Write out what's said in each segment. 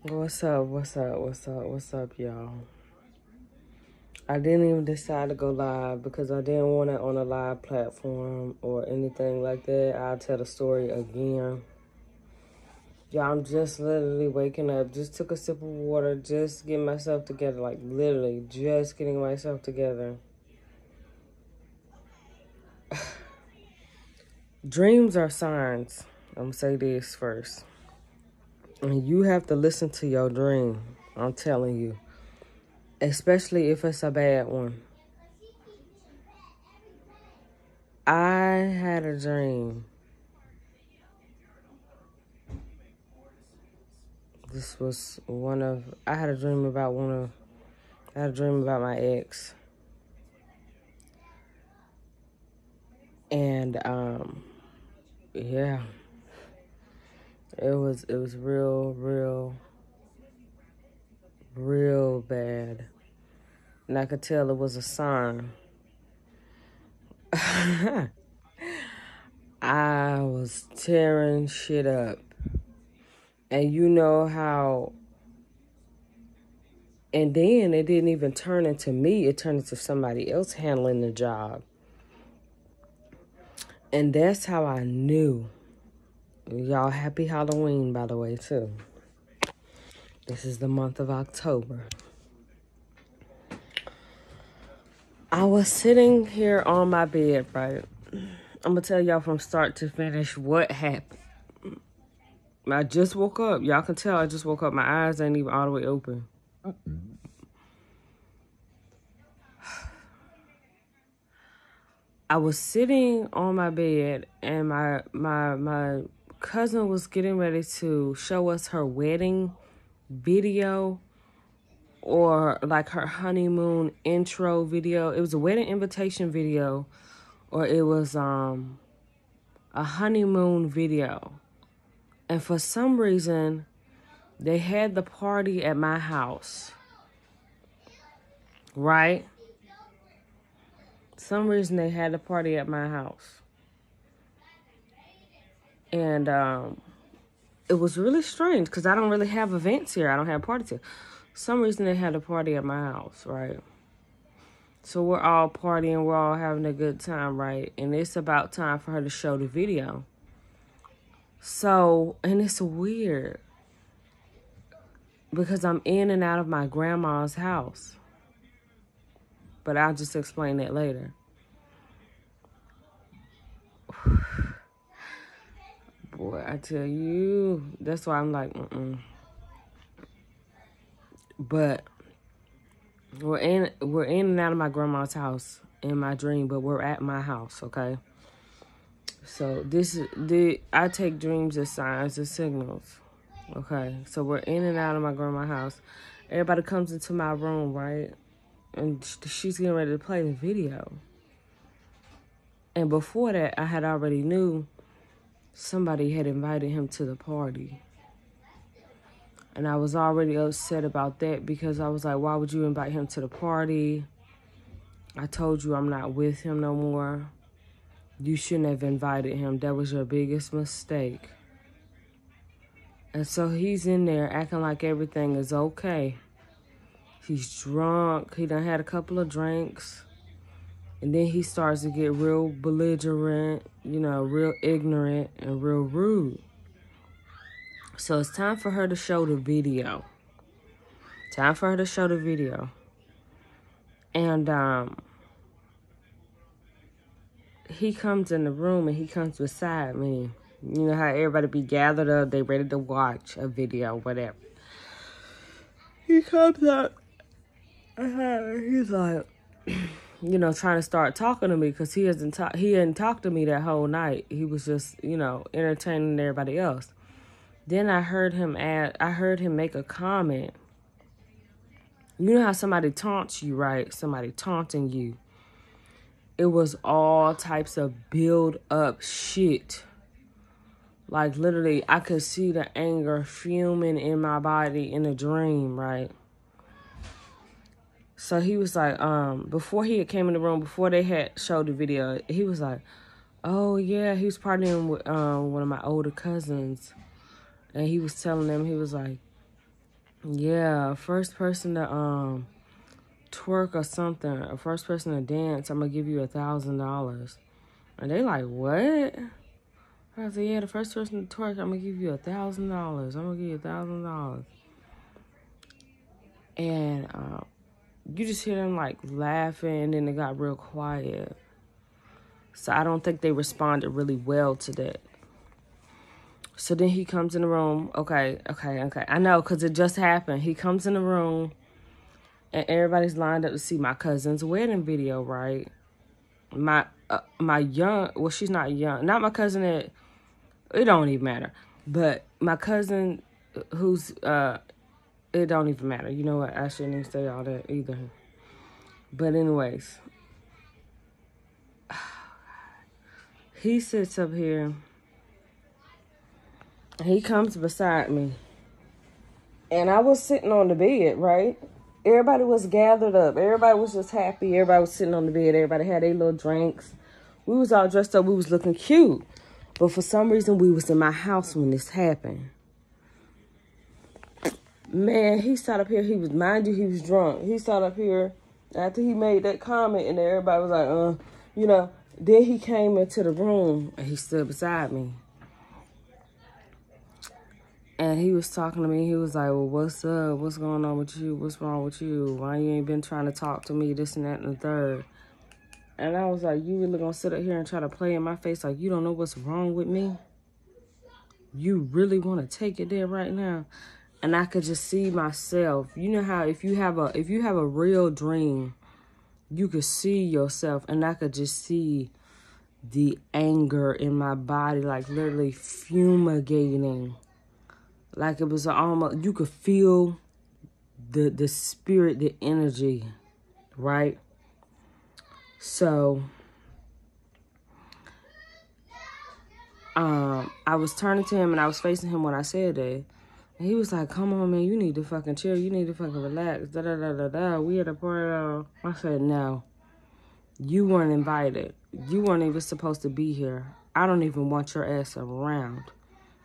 What's up? What's up? What's up? What's up, y'all? I didn't even decide to go live because I didn't want it on a live platform or anything like that. I'll tell the story again. Y'all, I'm just literally waking up. Just took a sip of water. Just getting myself together. Like, literally, just getting myself together. Dreams are signs. I'm going to say this first. And you have to listen to your dream. I'm telling you. Especially if it's a bad one. I had a dream. This was I had a dream about my ex. And, yeah, it was real bad. And I could tell it was a sign. I was tearing shit up. And you know how, and then it didn't even turn into me. It turned into somebody else handling the job. And that's how I knew. Y'all, happy Halloween, by the way, too. This is the month of October. I was sitting here on my bed, right? I'm going to tell y'all from start to finish what happened. I just woke up. Y'all can tell I just woke up. My eyes ain't even all the way open. I was sitting on my bed and my cousin was getting ready to show us her wedding video or like her honeymoon intro video. It was a wedding invitation video or it was a honeymoon video. And for some reason, they had the party at my house. Right? Some reason they had the party at my house. And it was really strange because I don't really have events here. I don't have parties here. Some reason they had a party at my house, right? So we're all partying. We're all having a good time, right? And it's about time for her to show the video. So, and it's weird because I'm in and out of my grandma's house. But I'll just explain that later. Boy, I tell you, that's why I'm like, But we're in and out of my grandma's house in my dream, but we're at my house, okay? So I take dreams as signs, as signals, okay? So we're in and out of my grandma's house. Everybody comes into my room, right? And she's getting ready to play the video. And before that, I had already knew somebody had invited him to the party. And I was already upset about that because I was like, why would you invite him to the party? I told you I'm not with him no more. You shouldn't have invited him. That was your biggest mistake. And so he's in there acting like everything is okay. He's drunk. He done had a couple of drinks. And then he starts to get real belligerent, real ignorant and real rude. So it's time for her to show the video. And he comes in the room and he comes beside me. You know how everybody be gathered up, they ready to watch a video, whatever. He comes up and he's like, trying to start talking to me because he hadn't talked to me that whole night. He was just, entertaining everybody else. Then I heard him make a comment. You know how somebody taunts you, right? Somebody taunting you. It was all types of build up shit. Like literally, I could see the anger fuming in my body in a dream, right? So he was like, before he had came in the room, before they had showed the video, he was like, oh yeah, he was partying with one of my older cousins. And he was telling them, he was like, Yeah, first person to twerk or something, a first person to dance, I'm gonna give you $1,000. And they like, what? I said, yeah, the first person to twerk, I'm gonna give you $1,000. I'm gonna give you $1,000. And you just hear them like laughing, and then it got real quiet. So I don't think they responded really well to that. So then he comes in the room. Okay. I know, because it just happened. He comes in the room, and everybody's lined up to see my cousin's wedding video, right? My young, well, she's not young. Not my cousin that, it don't even matter. But my cousin who's, it don't even matter. You know what? I shouldn't even say all that either. But anyways, he sits up here. He comes beside me. And I was sitting on the bed, right? Everybody was gathered up. Everybody was just happy. Everybody was sitting on the bed. Everybody had their little drinks. We was all dressed up. We was looking cute. But for some reason, we was in my house when this happened. Man, he sat up here. He was, mind you, he was drunk. He sat up here after he made that comment, and everybody was like, you know. Then he came into the room, and he stood beside me. And he was talking to me. He was like, well, what's up? What's going on with you? What's wrong with you? Why you ain't been trying to talk to me? This and that and the third. And I was like, you really gonna sit up here and try to play in my face like you don't know what's wrong with me? You really want to take it there right now? And I could just see myself. You know how if you have a real dream, you could see yourself, and I could just see the anger in my body, like literally fumigating. Like it was almost, you could feel the spirit, the energy, right? So, I was turning to him and I was facing him when I said that. And he was like, come on, man, you need to fucking chill. You need to fucking relax. Da-da-da-da-da. We at a party. I said, no. You weren't invited. You weren't even supposed to be here. I don't even want your ass around.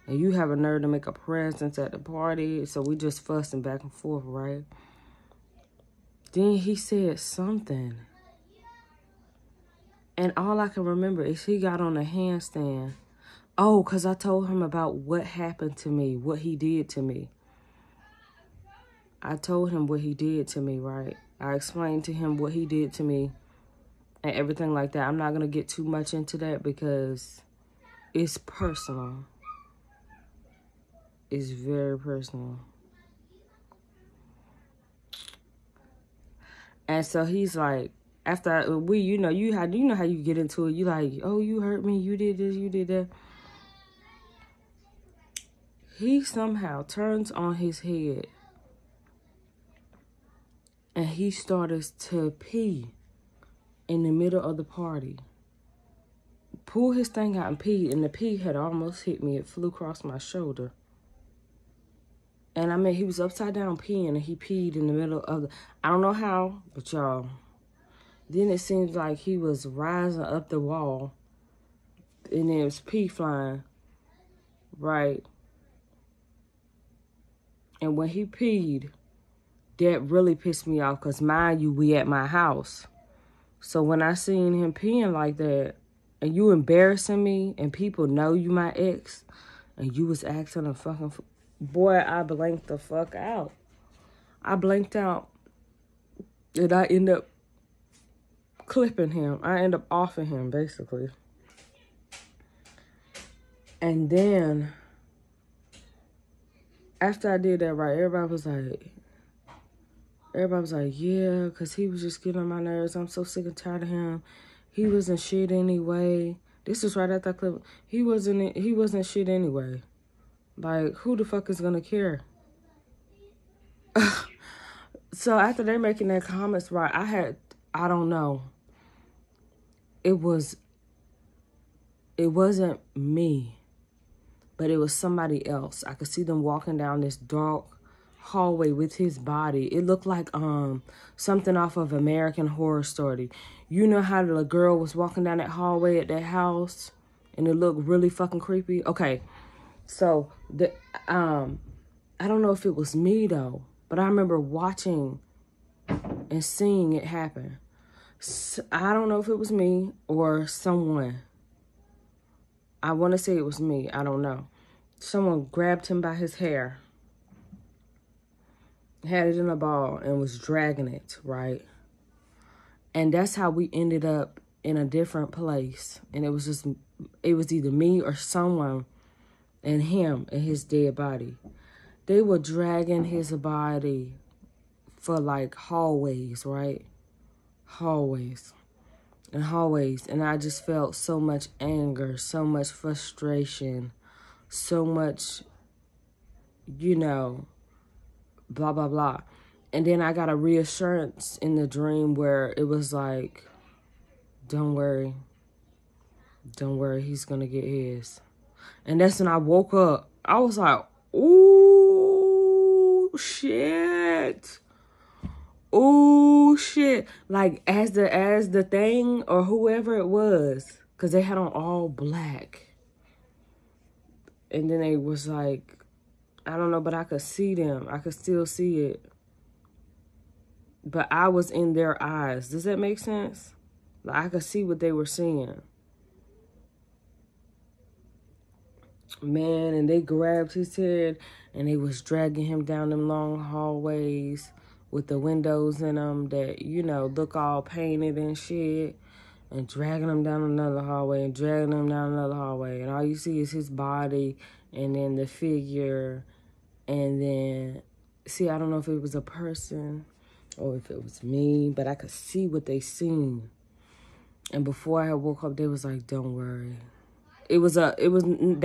And you have a nerve to make a presence at the party. So we just fussing back and forth, right? Then he said something. And all I can remember is he got on a handstand. Oh, because I told him about what happened to me, what he did to me. I told him what he did to me, right? I explained to him what he did to me and everything like that. I'm not going to get too much into that because it's personal. It's very personal. And so he's like, after you know how you get into it. You like, oh, you hurt me. You did this. You did that. He somehow turns on his head and he started to pee in the middle of the party. Pulled his thing out and peed, and the pee had almost hit me. It flew across my shoulder. And I mean, he was upside down peeing, and he peed in the middle of the, I don't know how, but y'all. Then it seems like he was rising up the wall, and there was pee flying, right? And when he peed, that really pissed me off, because mind you, we at my house. So when I seen him peeing like that, and you embarrassing me, and people know you my ex, and you was acting a fucking, boy, I blanked the fuck out. I blanked out, and I end up clipping him. I end up offing him, basically. And then, after I did that, right, everybody was like, yeah, because he was just getting on my nerves. I'm so sick and tired of him. He wasn't shit anyway. This was right after that clip. He wasn't shit anyway. Like, who the fuck is gonna care? So after they're making their comments, right, I don't know. It wasn't me, but it was somebody else. I could see them walking down this dark hallway with his body. It looked like something off of American Horror Story. You know how the girl was walking down that hallway at that house and it looked really fucking creepy? Okay, so I I don't know if it was me though, but I remember watching and seeing it happen. So, I don't know if it was me or someone. I want to say it was me. I don't know. Someone grabbed him by his hair, had it in a ball, and was dragging it, right? And that's how we ended up in a different place. And it was either me or someone and him and his dead body. They were dragging his body for like hallways, right? Hallways and hallways. And I just felt so much anger, so much frustration, so much, you know, blah, blah, blah. And then I got a reassurance in the dream where it was like, don't worry. Don't worry, he's going to get his. And that's when I woke up. I was like, ooh, shit. Ooh, shit. Like, as the thing or whoever it was, because they had on all black. And then they was like, I don't know, but I could see them. I could still see it. But I was in their eyes. Does that make sense? Like, I could see what they were seeing. Man, and they grabbed his head and they was dragging him down them long hallways with the windows in them that, you know, look all painted and shit, and dragging him down another hallway and dragging him down another hallway. And all you see is his body and then the figure. And then, see, I don't know if it was a person or if it was me, but I could see what they seen. And before I had woke up, they was like, don't worry. They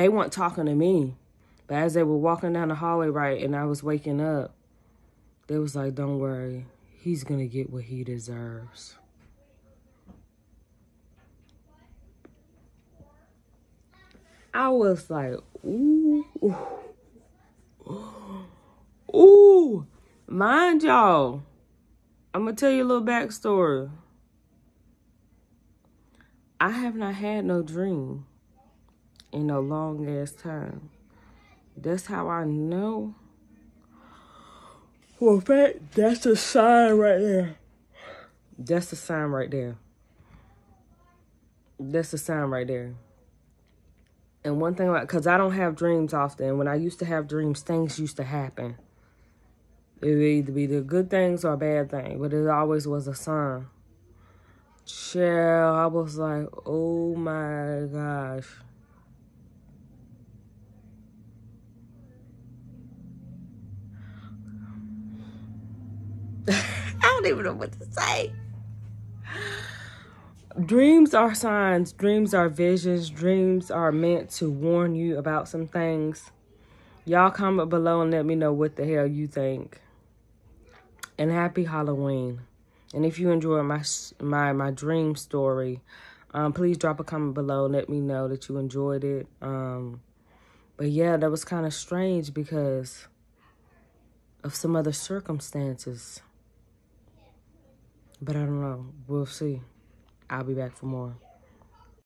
weren't talking to me. But as they were walking down the hallway, right, and I was waking up, they was like, don't worry. He's going to get what he deserves. I was like, ooh. Ooh. Mind y'all, I'm going to tell you a little backstory. I have not had no dream in a long ass time. That's how I know. For a fact, that's a sign right there. That's the sign right there. That's the sign right there. And one thing about, because I don't have dreams often. When I used to have dreams, things used to happen. It would either be the good things or bad things, but it always was a sign. Child, I was like, oh my gosh. I don't even know what to say. Dreams are signs. Dreams are visions. Dreams are meant to warn you about some things. Y'all comment below and let me know what the hell you think. And happy Halloween. And if you enjoyed my dream story, please drop a comment below and let me know that you enjoyed it. But yeah, that was kind of strange because of some other circumstances. But I don't know. We'll see. I'll be back for more.